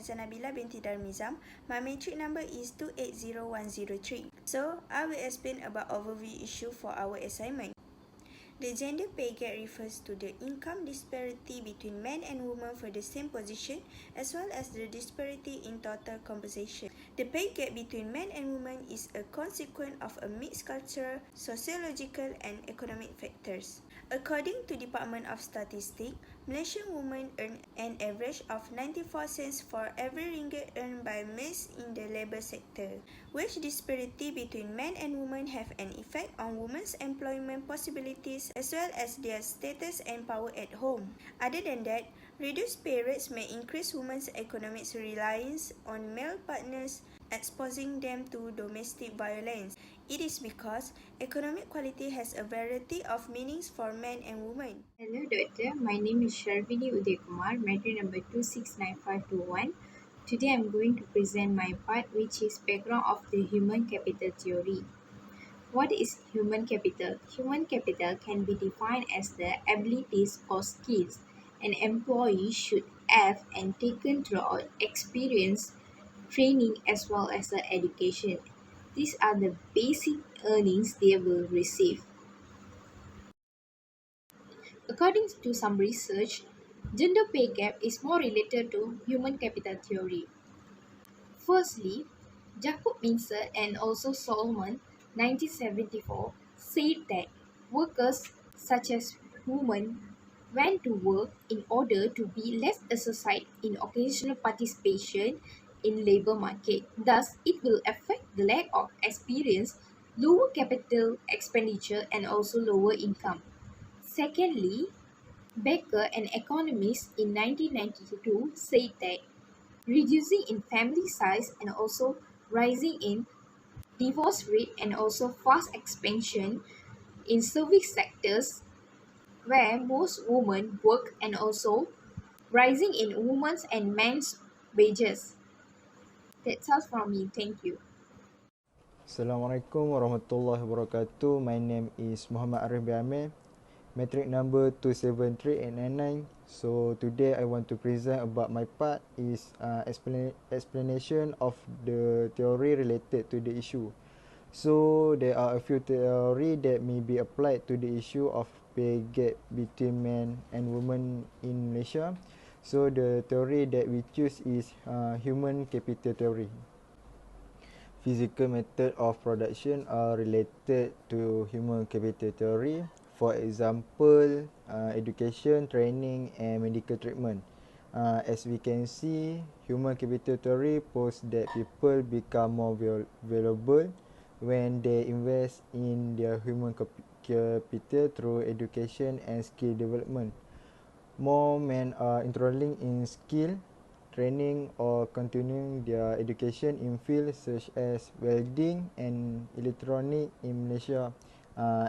Hamzah Nabila binti Darmizam. My matric number is 280103. So, I will explain about overview issue for our assignment. The gender pay gap refers to the income disparity between men and women for the same position, as well as the disparity in total compensation. The pay gap between men and women is a consequence of a mixed cultural, sociological, and economic factors. According to Department of Statistics, Malaysian women earn an average of 94 cents for every ringgit earned by males in the labour sector. Wage disparity between men and women have an effect on women's employment possibilities as well as their status and power at home. Other than that, reduced pay rates may increase women's economic reliance on male partners, exposing them to domestic violence. It is because economic quality has a variety of meanings for men and women. Hello, Doctor. My name is Sharvini Uday matric number 269521. Today I'm going to present my part, which is background of the human capital theory. What is human capital? Human capital can be defined as the abilities or skills an employee should have and taken throughout experience, training, as well as the education. These are the basic earnings they will receive. According to some research, gender pay gap is more related to human capital theory. Firstly, Jacob Mincer and also Solomon, 1974, said that workers such as women went to work in order to be less exercised in occasional participation in labor market. Thus, it will affect the lack of experience, lower capital expenditure, and also lower income. Secondly, Becker, an economist in 1992, said that reducing in family size and also rising in divorce rate and also fast expansion in service sectors where most women work and also rising in women's and men's wages. That's all from me. Thank you. Assalamualaikum warahmatullahi wabarakatuh. My name is Muhammad Arif bin Amir, matric number 273899. So today I want to present about my part is explanation of the theory related to the issue. So there are a few theory that may be applied to the issue of pay gap between men and women in Malaysia. So the theory that we choose is human capital theory. Physical method of production are related to human capital theory. For example, education, training, and medical treatment. As we can see, human capital theory posts that people become more valuable when they invest in their human capital through education and skill development. More men are enrolling in skill training or continuing their education in fields such as welding and electronic in Malaysia.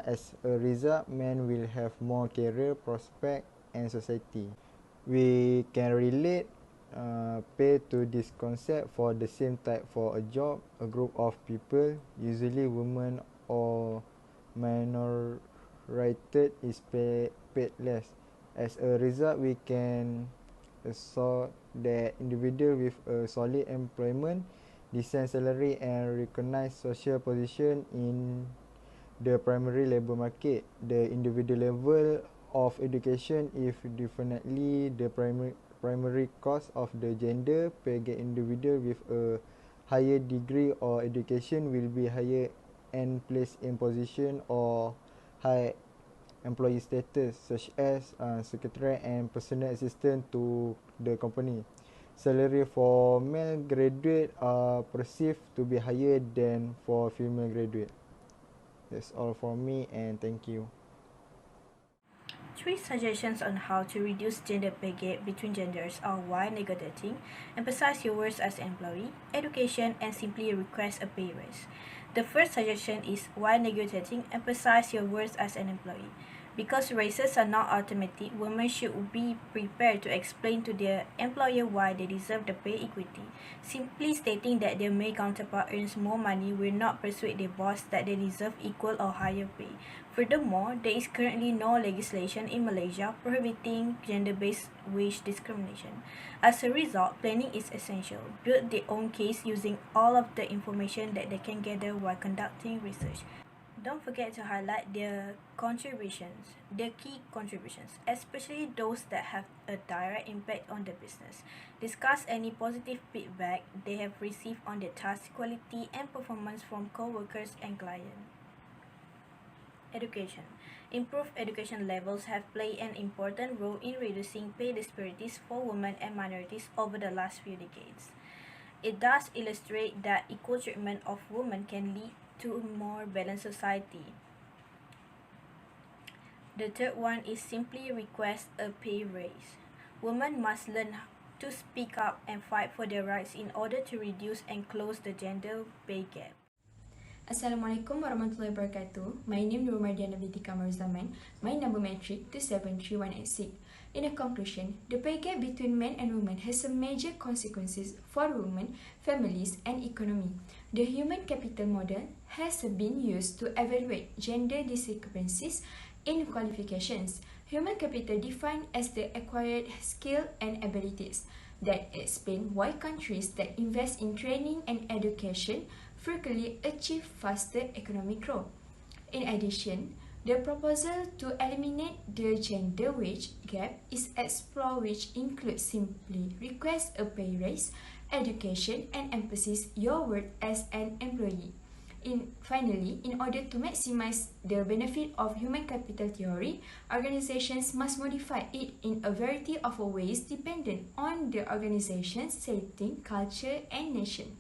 As a result, men will have more career prospect and society. We can relate pay to this concept for the same type for a job. A group of people, usually women or minoritarian, is paid less. As a result, we can assert that individual with a solid employment, decent salary, and recognized social position in the primary labour market. The individual level of education is definitely the primary cause of the gender pay gap. Individual with a higher degree or education will be higher and placed in position or high employee status such as secretary and personal assistant to the company. Salary for male graduate are perceived to be higher than for female graduate. That's all from me, and thank you. 3 suggestions on how to reduce gender pay gap between genders are while negotiating, emphasize your worth as an employee, education, and simply request a pay raise. The first suggestion is while negotiating, emphasize your worth as an employee. Because raises are not automatic, women should be prepared to explain to their employer why they deserve the pay equity. Simply stating that their male counterpart earns more money will not persuade their boss that they deserve equal or higher pay. Furthermore, there is currently no legislation in Malaysia prohibiting gender-based wage discrimination. As a result, planning is essential. Build their own case using all of the information that they can gather while conducting research. Don't forget to highlight their key contributions, especially those that have a direct impact on the business. Discuss any positive feedback they have received on their task quality and performance from co-workers and clients. Education. Improved education levels have played an important role in reducing pay disparities for women and minorities over the last few decades. It does illustrate that equal treatment of women can lead to a more balanced society. The third one is simply request a pay raise. Women must learn to speak up and fight for their rights in order to reduce and close the gender pay gap. Assalamualaikum warahmatullahi wabarakatuh. My name is Romardiana binti Kamar Zaman. My number metric 273186. In a conclusion, the pay gap between men and women has some major consequences for women, families, and economy. The human capital model has been used to evaluate gender discrepancies in qualifications. Human capital defined as the acquired skill and abilities that explain why countries that invest in training and education frequently achieve faster economic growth. In addition, the proposal to eliminate the gender wage gap is explored, which includes simply request a pay raise, education, and emphasize your worth as an employee. Finally, in order to maximize the benefit of human capital theory, organizations must modify it in a variety of ways dependent on the organization's setting, culture, and nation.